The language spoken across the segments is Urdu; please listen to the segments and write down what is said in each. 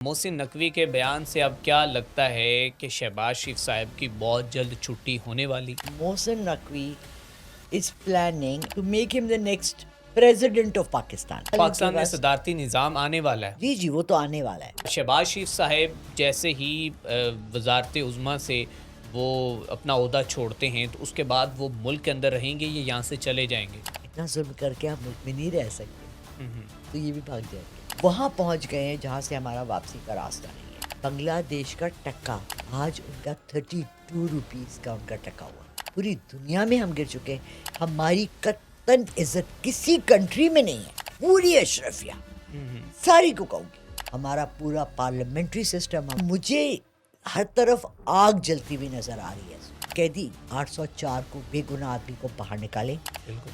محسن نقوی کے بیان سے اب کیا لگتا ہے کہ شہباز شریف صاحب کی بہت جلد چھٹی ہونے والی؟ Mohsen Naqvi is planning to make him the next president of Pakistan. Pakistan میں صدارتی نظام آنے والا ہے. جی وہ تو آنے والا ہے. شہباز شریف صاحب جیسے ہی وزارت عظمیٰ سے وہ اپنا عہدہ چھوڑتے ہیں تو اس کے بعد وہ ملک کے اندر رہیں گے یا یہاں سے چلے جائیں گے؟ اتنا ظلم کر کے ہم ملک میں نہیں رہ سکتے تو یہ بھی بھاگ جائیں گے. وہاں پہنچ گئے ہیں جہاں سے ہمارا واپسی کا راستہ نہیں ہے. بنگلہ دیش کا ٹکا آج ان کا 32 روپیز کا ان کا ٹکا ہوا. پوری دنیا میں ہم گر چکے ہیں. ہماری قطن عزت کسی کنٹری میں نہیں ہے. پوری اشرفیہ ساری کو کہوں گی. ہمارا پورا پارلیمنٹری سسٹم, مجھے ہر طرف آگ جلتی ہوئی نظر آ رہی ہے. قیدی 804 کو بے گناہ آدمی کو باہر نکالے.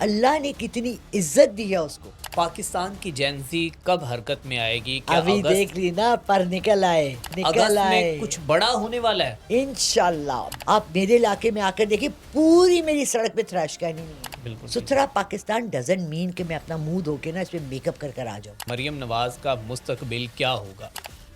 اللہ نے کتنی عزت دی ہے اس کو. پاکستان کی جینزی کب حرکت میں آئے گی؟ کیا ابھی دیکھ لی نا, پر نکل آئے اگست میں کچھ بڑا ہونے والا ہے انشاءاللہ. آپ میرے علاقے میں آ کر دیکھیں, پوری میری سڑک پہ تھراش کہانی نہیں ہے. بالکل ستھرا پاکستان ڈزنٹ مین کہ میں اپنا منہ دھو کے نا اس پہ میک اپ کر کر آ جاؤں. مریم نواز کا مستقبل کیا ہوگا؟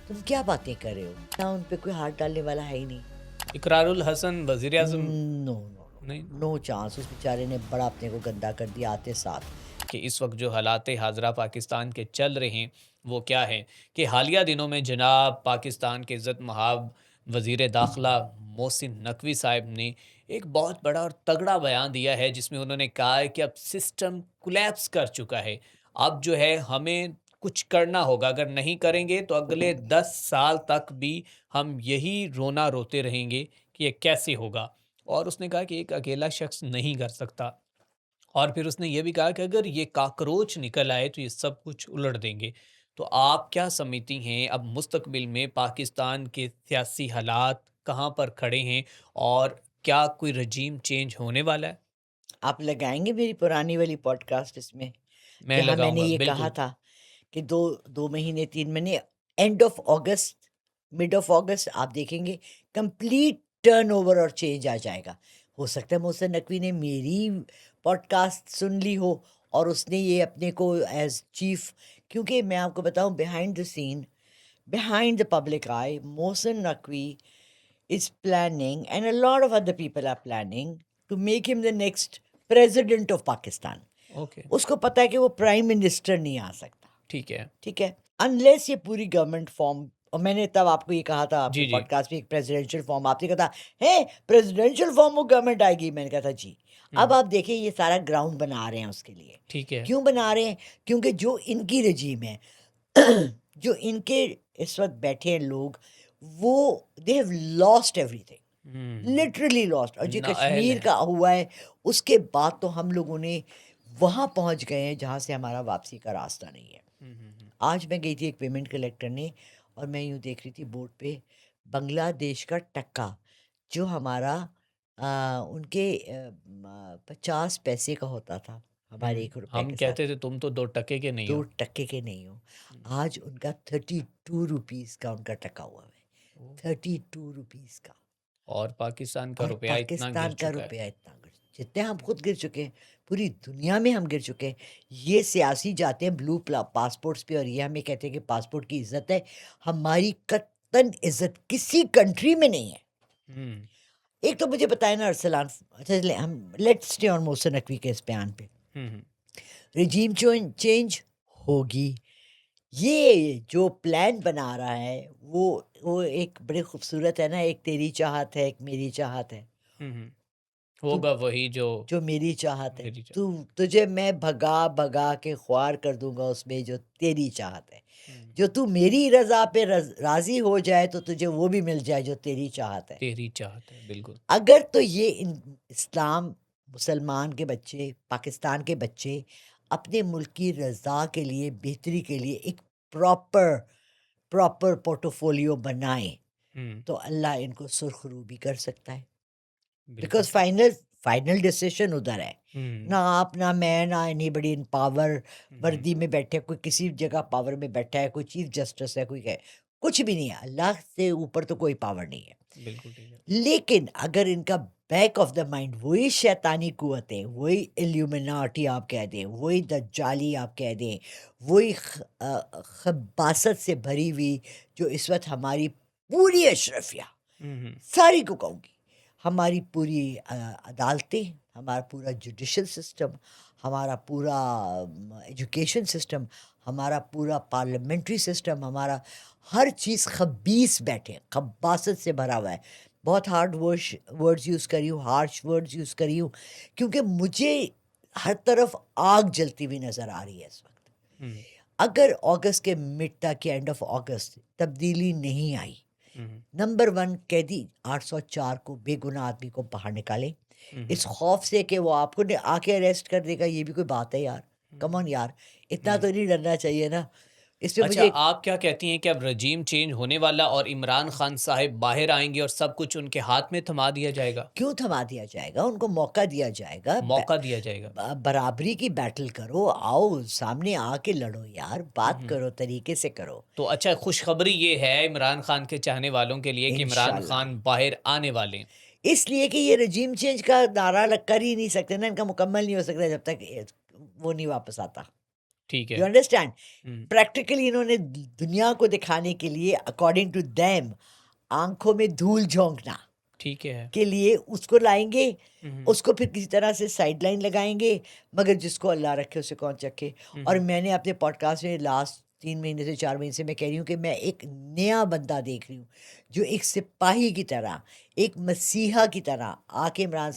تم کیا باتیں کر رہے ہو؟ نہ ان پہ کوئی ہاتھ ڈالنے والا ہے ہی نہیں. اقرار الحسن وزیر اعظم نو چانس. اس بیچارے نے بڑا اپنے کو گندا کر دیا آتے ساتھ. کہ اس وقت جو حالات حاضرہ پاکستان کے چل رہے ہیں وہ کیا ہے کہ حالیہ دنوں میں جناب پاکستان کے عزت مآب وزیر داخلہ محسن نقوی صاحب نے ایک بہت بڑا اور تگڑا بیان دیا ہے جس میں انہوں نے کہا ہے کہ اب سسٹم کولیپس کر چکا ہے. اب جو ہے ہمیں کچھ کرنا ہوگا, اگر نہیں کریں گے تو اگلے 10 سال تک بھی ہم یہی رونا روتے رہیں گے کہ یہ کیسے ہوگا. اور اس نے کہا کہ ایک اکیلا شخص نہیں کر سکتا, اور پھر اس نے یہ بھی کہا کہ اگر یہ کاکروچ نکل آئے تو یہ سب کچھ الٹ دیں گے. تو آپ کیا سمجھتی ہیں اب مستقبل میں پاکستان کے سیاسی حالات کہاں پر کھڑے ہیں اور کیا کوئی رجیم چینج ہونے والا ہے؟ آپ لگائیں گے میری پرانی والی پوڈ کاسٹ اس میں میں جہاں میں لگاؤں نے گا یہ بالکل. کہا تھا کہ دو مہینے 3 مہینے and of August mid of August آپ دیکھیں گے کمپلیٹ ٹرن اوور اور چینج آ جائے گا. ہو سکتا ہے محسن نقوی نے میری پوڈ کاسٹ سن لی ہو اور اس نے یہ اپنے کو ایز چیف, کیونکہ میں آپ کو بتاؤں behind the scene, behind the public eye, Mohsin Naqvi is planning and a lot of other people are planning to make him the next president of Pakistan. Okay اس کو پتا ہے کہ وہ پرائم منسٹر نہیں آ سکتا. ٹھیک ہے. ٹھیک ہے, انلیس یہ پوری گورنمنٹ فارم, اور میں نے تب آپ کو یہ کہا تھا آپ کے جی پوڈ کاسٹ میں ایک پریزیڈینشیل فارم, آپ نے کہا تھا ہے پریزیڈینشیل فارم وہ گورنمنٹ آئے گی. میں نے کہا تھا جی. اب آپ دیکھیں یہ سارا گراؤنڈ بنا رہے ہیں اس کے لیے. ٹھیک ہے. کیوں بنا رہے ہیں؟ کیونکہ جو ان کی رجیم ہے جو ان کے اس وقت بیٹھے ہیں لوگ, وہ they have lost every thing, literally last. اور جو کشمیر کا ہوا ہے اس کے بعد تو ہم لوگوں نے وہاں پہنچ گئے ہیں جہاں سے ہمارا واپسی کا راستہ نہیں ہے. آج میں گئی تھی ایک پیمنٹ کلیکٹر نے, اور میں یوں دیکھ رہی تھی بورڈ پہ بنگلہ دیش کا ٹکا جو ہمارا ان کے 50 پیسے کا ہوتا تھا, ہمارے 1 روپے ہم کے کہتے ساتھ. تھے تم تو 2 ٹکے کے نہیں ہو. 2 ٹکے کے نہیں ہو. آج ان کا 32 روپیز کا ان کا ٹکا ہوا ہے. 32 روپیز کا. اور پاکستان کا اور روپیہ اتنا گر پاکستان کا چکا ہے. روپیہ اتنا گر, جتنے ہم خود گر چکے ہیں, پوری دنیا میں ہم گر چکے ہیں. یہ سیاسی جاتے ہیں بلو پاسپورٹس پہ اور یہ ہمیں کہتے ہیں کہ پاسپورٹ کی عزت ہے. ہماری قطن عزت کسی کنٹری میں نہیں ہے. ایک تو مجھے بتائیں نا ارسلان, ہم let's stay on Mohsin Naqvi کے اس بیان پہ. رجیم چینج ہوگی. یہ جو پلان بنا رہا ہے وہ ایک بڑے خوبصورت ہے نا, ایک تیری چاہت ہے ایک میری چاہت ہے. ہوگا وہی جو میری چاہت ہے. تجھے میں بھگا کے خوار کر دوں گا اس میں جو تیری چاہت ہے. جو تو میری رضا پہ راضی ہو جائے تو تجھے وہ بھی مل جائے جو تیری چاہت ہے. تیری چاہت ہے بالکل. اگر تو یہ اسلام مسلمان کے بچے, پاکستان کے بچے اپنے ملک کی رضا کے لیے, بہتری کے لیے ایک پراپر پورٹوفولیو بنائیں تو اللہ ان کو سرخ رو بھی کر سکتا ہے. بیکاز فائنل ڈیسیشن ادھر ہے. نہ آپ نہ میں نہ اینی بڈی ان پاور وردی میں بیٹھے, کوئی کسی جگہ پاور میں بیٹھا ہے, کوئی چیف جسٹس ہے, کوئی کچھ بھی نہیں ہے. اللہ سے اوپر تو کوئی پاور نہیں ہے. بالکل ٹھیک ہے. لیکن اگر ان کا بیک آف دا مائنڈ وہی شیطانی قوتیں، وہی ایلیومیناٹی آپ کہہ دیں، وہی دجالی آپ کہہ دیں، وہی خباثت سے بھری ہوئی جو اس وقت ہماری پوری اشرفیہ ساری کو کہوں گی، ہماری پوری عدالتیں، ہمارا پورا جوڈیشل سسٹم، ہمارا پورا ایجوکیشن سسٹم، ہمارا پورا پارلیمنٹری سسٹم، ہمارا ہر چیز خبیث بیٹھے، خباثت سے بھرا ہوا ہے. بہت ہارڈ ورڈز یوز کری ہوں، ہارش ورڈز یوز کری ہوں، کیونکہ مجھے ہر طرف آگ جلتی ہوئی نظر آ رہی ہے اس وقت. اگر اگست کے مڈ تک یا اینڈ آف اگست تبدیلی نہیں آئی، نمبر 1 قیدی 804 کو بے گناہ آدمی کو باہر نکالے، اس خوف سے کہ وہ آپ کو آ کے اریسٹ کر دے گا. یہ بھی کوئی بات ہے یار؟ کم آن یار، اتنا تو نہیں ڈرنا چاہیے نا. اس پہ اچھا مجھے آپ کیا کہتی ہیں کہ اب رجیم چینج ہونے والا اور عمران خان صاحب باہر آئیں گے اور سب کچھ ان کے ہاتھ میں تھما دیا جائے گا؟ کیوں تھما دیا جائے گا؟ ان کو موقع دیا جائے گا. موقع دیا جائے گا؟ برابری کی بیٹل کرو، آؤ سامنے آ کے لڑو یار، بات کرو، طریقے سے کرو. تو اچھا خوشخبری یہ ہے عمران خان کے چاہنے والوں کے لیے کہ عمران انشاءاللہ، خان باہر آنے والے ہیں. اس لیے کہ یہ رجیم چینج کا نعرہ کر ہی نہیں سکتے نا، ان کا مکمل نہیں ہو سکتا جب تک وہ نہیں واپس آتا. ٹھیک یو ہے. انڈرسٹینڈ؟ پریکٹیکلی انہوں نے دنیا کو دکھانے کے لیے اکارڈنگ ٹو دیم آنکھوں میں دھول جھونکنا ٹھیک ہے. کے لیے اس کو لائیں گے، اس کو پھر کسی طرح سے سائڈ لائن لگائیں گے، مگر جس کو اللہ رکھے اسے کون چکے. اور میں نے اپنے پوڈ کاسٹ میں لاسٹ 3 مہینے سے 4 مہینے سے میں کہہ رہی ہوں کہ میں ایک نیا بندہ دیکھ رہی ہوں جو ایک سپاہی کی طرح، ایک مسیحا کی طرح آ کے عمران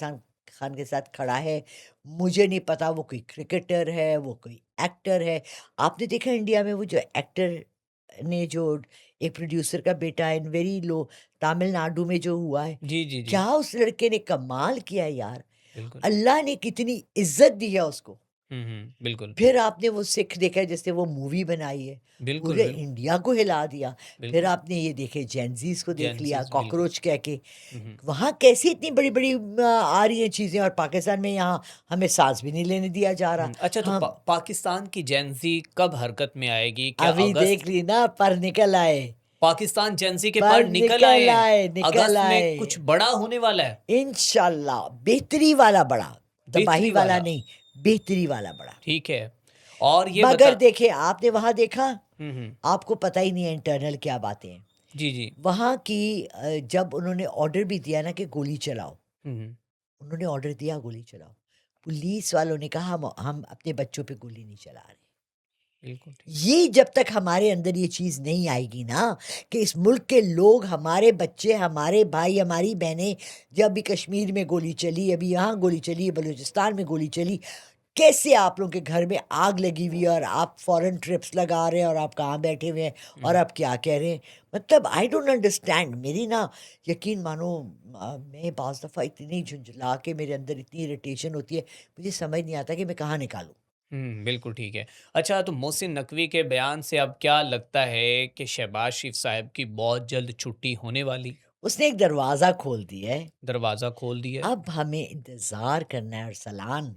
خان کے ساتھ کھڑا ہے. مجھے نہیں پتا وہ کوئی کرکٹر ہے، وہ کوئی ایکٹر ہے. آپ نے دیکھا انڈیا میں وہ جو ایکٹر نے جو ایک پروڈیوسر کا بیٹا ہے، ویری لو تامل ناڈو میں جو ہوا ہے، جی جی جی کیا اس لڑکے نے کمال کیا ہے یار. بالکل. اللہ نے کتنی عزت دی ہے اس کو. بالکل پھر آپ نے وہ سکھ دیکھا ہے جس سے وہ مووی بنائی ہے، بالکل پورے انڈیا کو ہلا دیا. پھر بالکل. آپ نے یہ دیکھے جینزیز کو دیکھ لیا، جینسیز بالکل. کاکروچ کہہ کے. وہاں کیسی اتنی بڑی بڑی آ رہی ہیں چیزیں، اور پاکستان میں یہاں ہمیں سانس بھی نہیں لینے دیا جا رہا. اچھا تو ہم پاکستان کی جینزی کب حرکت میں آئے گی؟ کیا ابھی اگست دیکھ لی نا، پر نکل آئے، پاکستان جینزی کے پر پر نکل آئے ہیں؟ نکل اگست میں آئے. کچھ بڑا ہونے والا ہے؟ انشاءاللہ بہتری والا بڑا، تباہی بہتری والا والا. نہیں، بہتری والا بڑا. ٹھیک ہے. اور یہ مگر دیکھیں، آپ نے وہاں دیکھا، ہوں آپ کو پتہ ہی نہیں ہے انٹرنل کیا باتیں ہیں جی جی. وہاں کی. جب انہوں نے آرڈر بھی دیا نا کہ گولی چلاؤ، ہوں انہوں نے آرڈر دیا گولی چلاؤ، پولیس والوں نے کہا ہم اپنے بچوں پہ گولی نہیں چلا رہے. بالکل ٹھیک. یہ جب تک ہمارے اندر یہ چیز نہیں آئے گی نا کہ اس ملک کے لوگ، ہمارے بچے، ہمارے بھائی، ہماری بہنیں، جب بھی کشمیر میں گولی چلی، ابھی یہاں گولی چلی، بلوچستان میں گولی چلی، کیسے آپ لوگوں کے گھر میں آگ لگی ہوئی ہے اور آپ فورن ٹرپس لگا رہے ہیں اور آپ کہاں بیٹھے ہوئے ہیں اور آپ کیا کہہ رہے ہیں. مطلب آئی ڈونٹ انڈرسٹینڈ. میری نا یقین مانو، میں بعض دفعہ اتنی جھنجھلا کے میرے اندر اتنی اریٹیشن ہوتی ہے، مجھے سمجھ نہیں آتا کہ میں کہاں نکالوں. بالکل ٹھیک ہے. اچھا تو محسن نقوی کے بیان سے اب کیا لگتا ہے کہ شہباز شریف صاحب کی بہت جلد چھٹی ہونے والی؟ اس نے ایک دروازہ کھول دیا ہے، دروازہ کھول دیا ہے. اب ہمیں انتظار کرنا ہے ارسلان،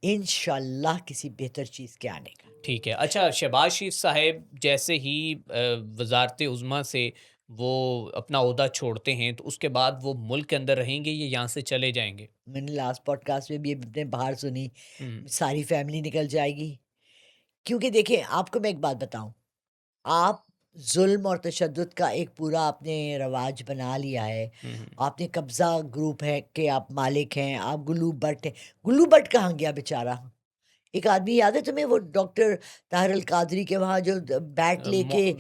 انشاءاللہ کسی بہتر چیز کے آنے کا. ٹھیک ہے. اچھا شہباز شریف صاحب جیسے ہی وزارت عظمیٰ سے وہ اپنا عہدہ چھوڑتے ہیں تو اس کے بعد وہ ملک کے اندر رہیں گے یا یہاں سے چلے جائیں گے؟ میں نے لاسٹ پوڈ کاسٹ میں بھی اپنے باہر سنی، ساری فیملی نکل جائے گی. کیونکہ دیکھیں، آپ کو میں ایک بات بتاؤں، آپ ظلم اور تشدد کا ایک پورا آپ نے رواج بنا لیا ہے. آپ نے قبضہ گروپ ہے کہ آپ مالک ہیں، آپ گلو بٹ ہیں. گلو بٹ کہاں گیا بیچارہ؟ ایک آدمی یاد ہے تمہیں، وہ ڈاکٹر طاہر القادری کے وہاں جو بیٹ لے کے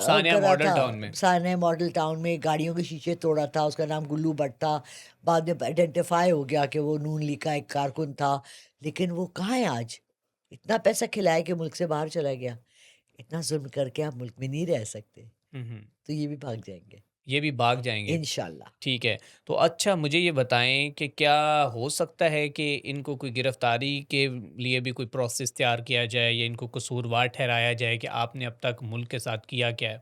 ثانیہ کرا ماڈل تھا، ٹاؤن میں. سانیہ ماڈل ٹاؤن میں گاڑیوں کے شیشے توڑا تھا، اس کا نام گلو بٹ تھا. بعد میں آئیڈینٹیفائی ہو گیا کہ وہ نون لیگ کا ایک کارکن تھا. لیکن وہ کہاں ہے آج؟ اتنا پیسہ کھلایا کہ ملک سے باہر چلا گیا. اتنا ظلم کر کے آپ ملک میں نہیں رہ سکتے، تو یہ بھی بھاگ جائیں گے یہ بھی بھاگ جائیں گے. انشاءاللہ. ٹھیک ہے. تو اچھا مجھے یہ بتائیں کہ کیا ہو سکتا ہے کہ ان کو کوئی گرفتاری کے لیے بھی کوئی پروسیس تیار کیا جائے یا ان کو قصوروار ٹھہرایا جائے کہ آپ نے اب تک ملک کے ساتھ کیا کیا ہے؟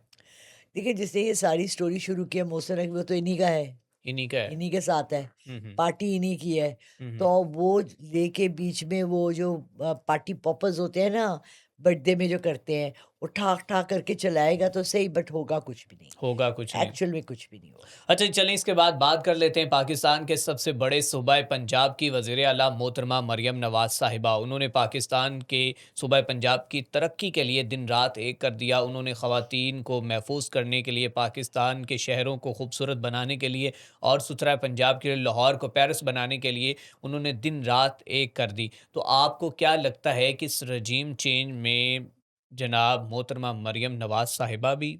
دیکھیں، جس نے یہ ساری سٹوری شروع کی ہے محسن نقوی، وہ تو انہی کا ہے، انہی کا ہے. انہی کے ساتھ ہے، پارٹی انہی کی ہے. ہم، تو وہ لے کے بیچ میں وہ جو پارٹی پاپرز ہوتے ہیں نا، برتھ ڈے میں جو کرتے ہیں، وہ ٹھاک ٹھاک کر کے چلائے گا تو صحیح، بٹ ہوگا کچھ بھی نہیں، ہوگا کچھ نہیں. ایکچوئل میں کچھ بھی نہیں ہوگا. اچھا چلیں اس کے بعد بات کر لیتے ہیں پاکستان کے سب سے بڑے صوبہ پنجاب کی وزیر اعلیٰ محترمہ مریم نواز صاحبہ. انہوں نے پاکستان کے صوبہ پنجاب کی ترقی کے لیے دن رات ایک کر دیا. انہوں نے خواتین کو محفوظ کرنے کے لیے، پاکستان کے شہروں کو خوبصورت بنانے کے لیے اور ستھرا پنجاب کے لیے، لاہور کو پیرس بنانے کے لیے انہوں نے دن رات ایک کر دی. تو آپ کو کیا لگتا ہے کہ اس رجیم چینج میں جناب محترمہ مریم نواز صاحبہ بھی؟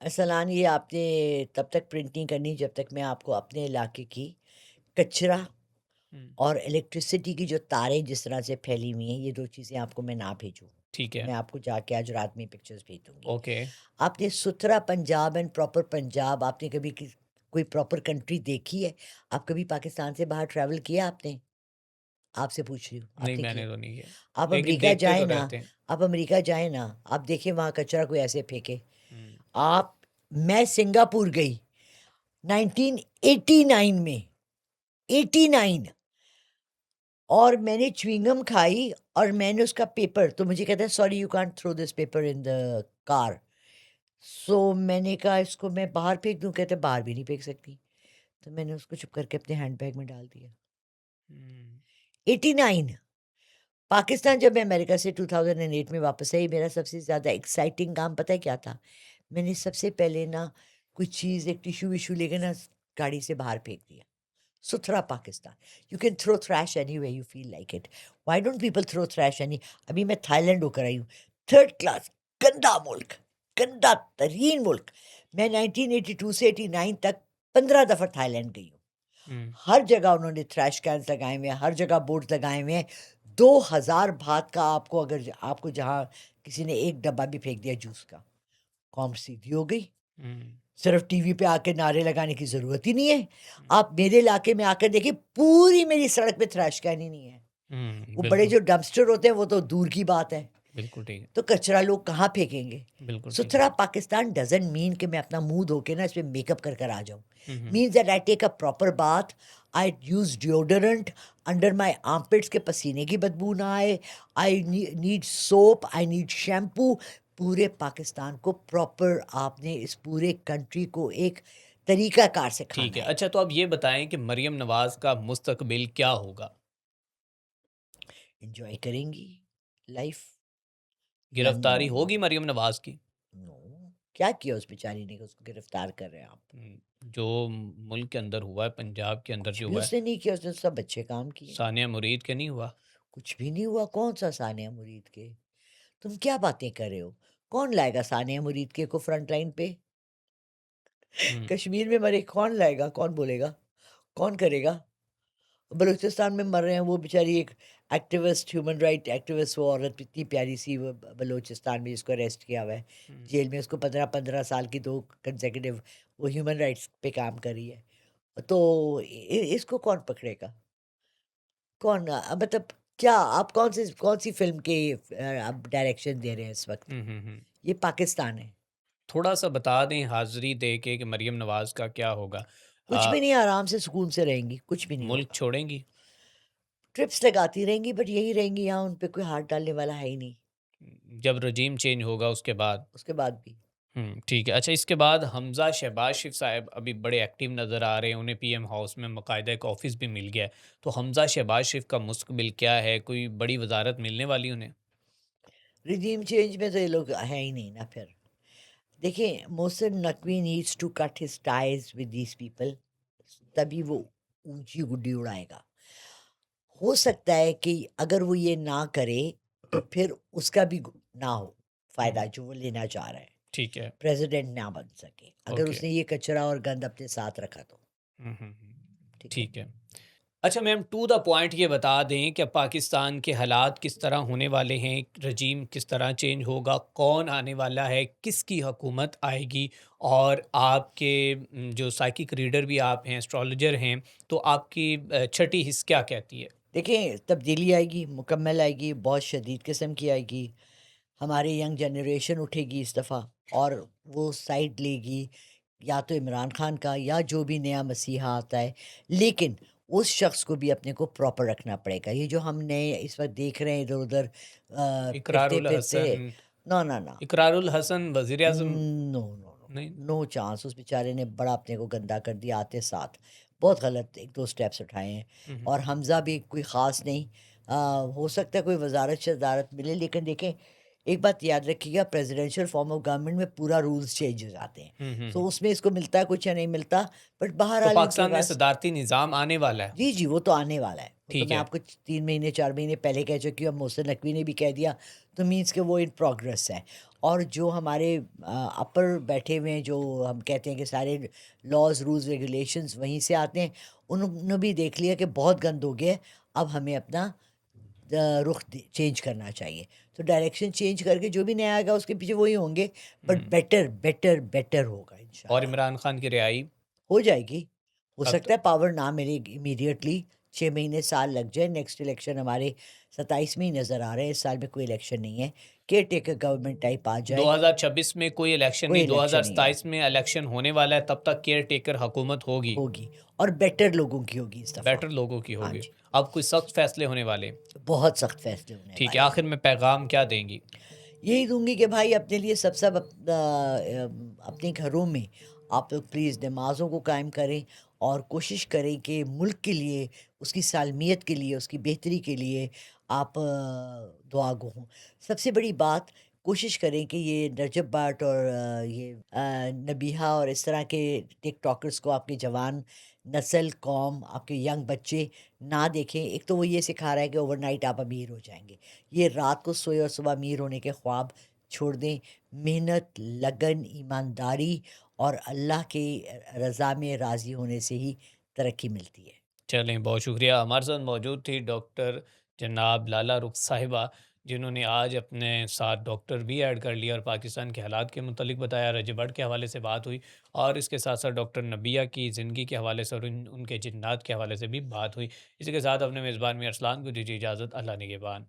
اصلان یہ آپ نے تب تک پرنٹ نہیں کرنی جب تک میں آپ کو اپنے علاقے کی کچرا اور الیکٹرسٹی کی جو تاریں جس طرح سے پھیلی ہوئی ہیں، یہ دو چیزیں آپ کو میں نہ بھیجوں. ٹھیک ہے. میں آپ کو جا کے آج رات میں پکچرز بھیج دوں گی. اوکے. آپ نے ستھرا پنجاب اینڈ پراپر پنجاب، آپ نے کبھی کوئی پراپر کنٹری دیکھی ہے؟ آپ کبھی پاکستان سے باہر ٹریول کیا آپ نے؟ آپ سے پوچھ رہی ہوں، آپ نہیں نے میں کیا؟ نے تو نہیں کیا، آپ لیکن امریکہ دیکھتے جائیں تو نا، رہتے ہیں. آپ امریکہ جائیں نا، آپ دیکھیں وہاں کچرا کوئی ایسے پھینکے. ہم، آپ میں سنگاپور گئی 1989 میں، 89، اور میں نے چوئنگم کھائی اور میں نے اس کا پیپر، تو مجھے کہتا ہے sorry you can't throw this paper in the car. So میں نے کہا اس کو میں باہر پھینک دوں، کہتے باہر بھی نہیں پھینک سکتی. تو میں نے اس کو چپ کر کے اپنے ہینڈ بیگ میں ڈال دیا. ہم، 89 پاکستان جب میں امریکہ سے 2008 میں واپس آئی، میرا سب سے زیادہ ایکسائٹنگ کام پتہ ہے کیا تھا؟ میں نے سب سے پہلے نا کوئی چیز، ایک ٹیشو ویشو لے کے نا گاڑی سے باہر پھینک دیا. ستھرا Pakistan. You can throw trash any way you feel like it. Why don't people throw trash any? ابھی میں تھائی لینڈ ہو کر آئی ہوں، تھرڈ کلاس گندا ملک، گندا ترین ملک. میں 1982 سے 89 تک 15 دفعہ تھائی لینڈ گئی ہوں. ہم، ہر جگہ انہوں نے تھریش کینس لگائے ہوئے ہیں، ہر جگہ بورڈ لگائے ہوئے ہیں. 2000 بھات کا آپ کو، اگر آپ کو جہاں کسی نے ایک ڈبہ بھی پھینک دیا جوس کا، قوم سیدھی ہو گئی. ہم، صرف ٹی وی پہ آ کے نعرے لگانے کی ضرورت ہی نہیں ہے. آپ میرے علاقے میں آ کر دیکھیں، پوری میری سڑک پہ تھریش کین ہی نہیں ہے. وہ بڑے بالکل جو ڈمپسٹر ہوتے ہیں وہ تو دور کی بات ہے. بالکل ٹھیک ہے. تو کچرا لوگ کہاں پھینکیں گے؟ بالکل ٹھیک ہے. ستھرا پاکستان ڈزنٹ مین کہ میں اپنا منہ دھو کے نا اس پہ میک اپ کر آ جاؤں. ہم، means that I take a proper bath, I use deodorant under my armpits کے پسینے کی بدبو نہ آئے. I need soap, I need shampoo. پورے پاکستان کو پراپر، آپ نے اس پورے کنٹری کو ایک طریقہ کار سے ٹھیک کھانا ہے. ہے. اچھا تو اب یہ بتائیں کہ مریم نواز کا مستقبل کیا ہوگا؟ انجوائے کریں گی لائف. گرفتاری ہوگی مریم نواز کی؟ نو، کیا کیا اس بیچاری نے کہ اس کو گرفتار کر رہے ہیں آپ؟ جو ملک کے اندر ہوا ہے، پنجاب کے اندر کچھ جو بھی ہوا اس ہے، نے نہیں کیا، اس نے سب اچھے کام کیے. ثانیہ مرید کے نہیں ہوا؟ کچھ بھی نہیں ہوا. کون سا ثانیہ مرید کے؟ تم کیا باتیں کر رہے ہو؟ کون لائے گا ثانیہ مرید کے کو فرنٹ لائن پہ؟ ہم، کشمیر میں مرے کون لائے گا؟ کون بولے گا؟ کون کرے گا؟ بلوچستان میں مر رہے ہیں، وہ بیچاری ایک ایکٹیوسٹ، ہیومن رائٹ ایکٹیوسٹ، وہ عورت اتنی پیاری سی، وہ بلوچستان میں جس کو اریسٹ کیا ہوا ہے جیل میں، اس کو 15 سال کی 2 کنسیکیٹیو وہ ہیومن رائٹس پہ کام کر رہی ہے. تو اس کو کون پکڑے گا؟ کون مطلب کیا آپ کون سی فلم کے آپ ڈائریکشن دے رہے ہیں اس وقت؟ یہ پاکستان ہے. تھوڑا سا بتا دیں حاضری دے کے کہ مریم نواز کا کیا ہوگا؟ کچھ بھی نہیں، آرام سے سکون سے رہیں گی، کچھ بھی نہیں ملک ہوگا. چھوڑیں گی؟ ٹرپس لگاتی رہیں گی، بٹ یہی رہیں گی، یہاں ان پہ کوئی ہاتھ ڈالنے والا ہے ہی نہیں. جب رجیم چینج ہوگا اس کے بعد؟ اس کے بعد بھی ٹھیک ہے. اچھا اس کے بعد حمزہ شہباز شریف صاحب ابھی بڑے ایکٹیو نظر آ رہے ہیں، انہیں پی ایم ہاؤس میں باقاعدہ ایک آفس بھی مل گیا ہے. تو حمزہ شہباز شریف کا مستقبل کیا ہے؟ کوئی بڑی وزارت ملنے والی انہیں؟ رجیم چینج میں تو یہ لوگ ہے ہی نہیں نا. پھر دیکھیں، Mohsin Naqvi needs to cut his ties with these people, تبھی وہ اونچی گڈی اڑائے گا. ہو سکتا ہے کہ اگر وہ یہ نہ کرے تو پھر اس کا بھی نہ ہو فائدہ جو وہ لینا چاہ رہا ہے. ٹھیک ہے. پریزیڈنٹ نہ بن سکے اگر اوکے. اس نے یہ کچرا اور گند اپنے ساتھ رکھا تو. ٹھیک ہے. اچھا میم ٹو دا پوائنٹ یہ بتا دیں کہ پاکستان کے حالات کس طرح ہونے والے ہیں، رجیم کس طرح چینج ہوگا، کون آنے والا ہے، کس کی حکومت آئے گی، اور آپ کے جو سائیکک ریڈر بھی آپ ہیں، اسٹرالوجر ہیں، تو آپ کی چھٹی حص کیا کہتی ہے؟ دیکھیں، تبدیلی آئے گی، مکمل آئے گی، بہت شدید قسم کی آئے گی. ہمارے ینگ جنریشن اٹھے گی اس دفعہ اور وہ سائڈ لے گی یا تو عمران خان کا یا جو بھی نیا مسیحا آتا ہے. لیکن اس شخص کو بھی اپنے کو پراپر رکھنا پڑے گا. یہ جو ہم نئے اس وقت دیکھ رہے ہیں ادھر ادھر اقرار پھرتے پھرتے، الحسن نو نو نو اقرار الحسن وزیر اعظم نو نو نہیں. No chance. اس بیچارے نے بڑا اپنے کو گندا کر دیا آتے ساتھ. بہت غلط ایک دو سٹیپس اٹھائے ہیں. ہم، اور حمزہ بھی کوئی خاص نہیں. ہو سکتا ہے کوئی وزارت شزارت ملے، لیکن دیکھیں ایک بات یاد رکھیے گا، پریزیڈینشیل فارم آف گورنمنٹ میں پورا رولز چینج ہو جاتے ہیں. سو اس میں اس کو ملتا ہے کچھ یا نہیں ملتا، بٹ تو بہرحال ان کے پاکستان میں پاس صدارتی نظام آنے والا ہے. جی جی وہ تو آنے والا ہے. وہ تو ٹھیک میں ہے. آپ کو 3 مہینے 4 مہینے پہلے کہہ چکی ہوں. محسن نقوی نے بھی کہہ دیا، تو مینس کہ وہ ان پروگرس ہے. اور جو ہمارے اپر بیٹھے ہوئے ہیں، جو ہم کہتے ہیں کہ سارے لاز رولز ریگولیشنز وہیں سے آتے ہیں، انہوں نے بھی دیکھ لیا کہ بہت گند ہو گیا ہے، اب ہمیں اپنا رخ چینج کرنا چاہیے. تو ڈائریکشن چینج کر کے جو بھی نیا آئے گا اس کے پیچھے وہی ہوں گے، بٹ بیٹر بیٹر بیٹر ہوگا اور انشاءاللہ. عمران خان کی رہائی ہو جائے گی. ہو کب سکتا ہے پاور نہ ملے امیڈیٹلی، 6 مہینے سال لگ جائے. نیکسٹ الیکشن ہمارے 27 میں ہی نظر آ رہے ہیں. اس سال میں کوئی الیکشن نہیں ہے. کیئر ٹیکر گورنمنٹ ٹائپ آ جائے. 2026 میں کوئی الیکشن کوئی نہیں، الیکشن نہیں ہے 2027 میں الیکشن ہونے والا ہے، تب تک کیئر ٹیکر حکومت ہوگی، ہوگی، اور بیٹر لوگوں کی ہوگی اس دفعہ. بیٹر لوگوں کی ہاں ہوگی. جی، اب کوئی سخت فیصلے ہونے والے. بہت سخت فیصلے ہونے ٹھیک ہے، والے ہیں. آخر میں پیغام کیا دیں گی؟ یہی دوں گی کہ بھائی اپنے لیے سب اپنے گھروں میں آپ لوگ پلیز نمازوں کو قائم کریں، اور کوشش کریں کہ ملک کے لیے، اس کی سالمیت کے لیے، اس کی بہتری کے لیے آپ دعا گو ہوں. سب سے بڑی بات، کوشش کریں کہ یہ نجب بٹ اور یہ نبیہہ اور اس طرح کے ٹک ٹاکرز کو آپ کی جوان نسل، قوم، آپ کے ینگ بچے نہ دیکھیں. ایک تو وہ یہ سکھا رہا ہے کہ اوور نائٹ آپ امیر ہو جائیں گے. یہ رات کو سوئے اور صبح امیر ہونے کے خواب چھوڑ دیں. محنت، لگن، ایمانداری اور اللہ کی رضا میں راضی ہونے سے ہی ترقی ملتی ہے. چلیں، بہت شکریہ. ہمارے ساتھ موجود تھی ڈاکٹر جناب لالہ رخ صاحبہ، جنہوں نے آج اپنے ساتھ ڈاکٹر بھی ایڈ کر لیا اور پاکستان کے حالات کے متعلق بتایا. رجب بٹ کے حوالے سے بات ہوئی، اور اس کے ساتھ ساتھ ڈاکٹر نبیہ کی زندگی کے حوالے سے اور ان کے جنات کے حوالے سے بھی بات ہوئی. اسی کے ساتھ اپنے میزبان میں ارسلان کو دیجیے اجازت. اللہ نگہبان.